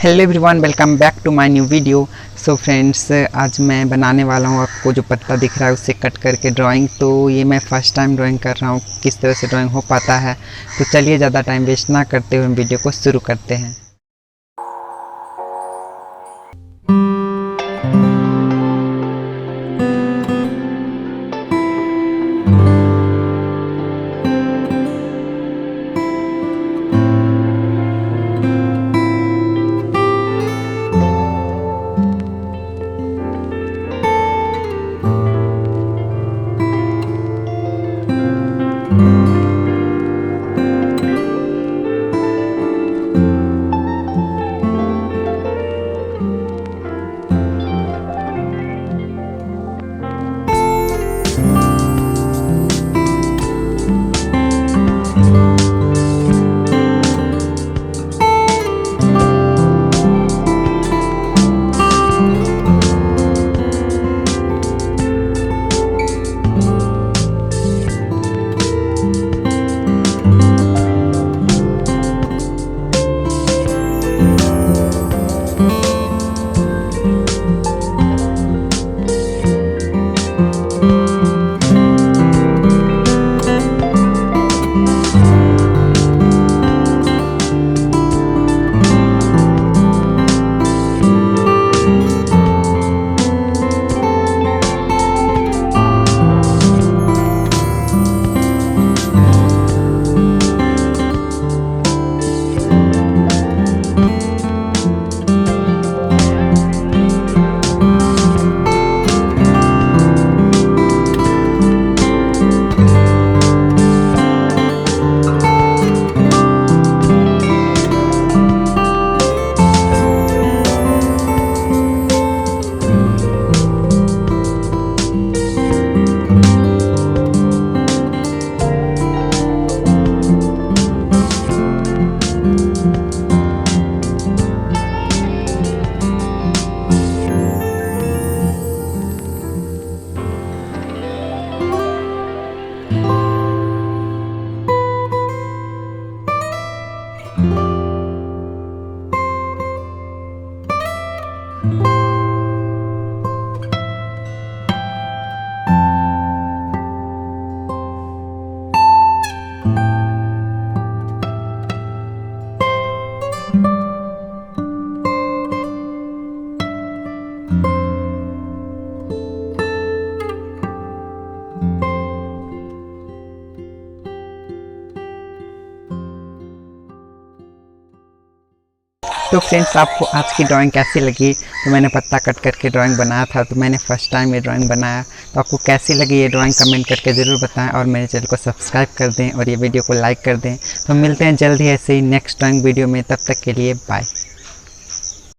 Hello everyone, welcome back to my new video. So friends, आज मैं बनाने वाला हूँ आपको जो पत्ता दिख रहा है उससे कट करके ड्राइंग। तो ये मैं फ़र्स्ट टाइम ड्राइंग कर रहा हूँ, किस तरह से ड्राइंग हो पाता है। तो चलिए ज़्यादा टाइम वेस्ट ना करते हुए वीडियो को शुरू करते हैं। तो फ्रेंड्स, आपको आज की ड्राइंग कैसी लगी? तो मैंने पत्ता कट करके ड्राइंग बनाया था, तो मैंने फ़र्स्ट टाइम ये ड्राइंग बनाया। तो आपको कैसी लगी ये ड्राइंग कमेंट करके ज़रूर बताएं और मेरे चैनल को सब्सक्राइब कर दें और ये वीडियो को लाइक कर दें। तो मिलते हैं जल्द ही ऐसे ही नेक्स्ट ड्राइंग वीडियो में। तब तक के लिए बाय।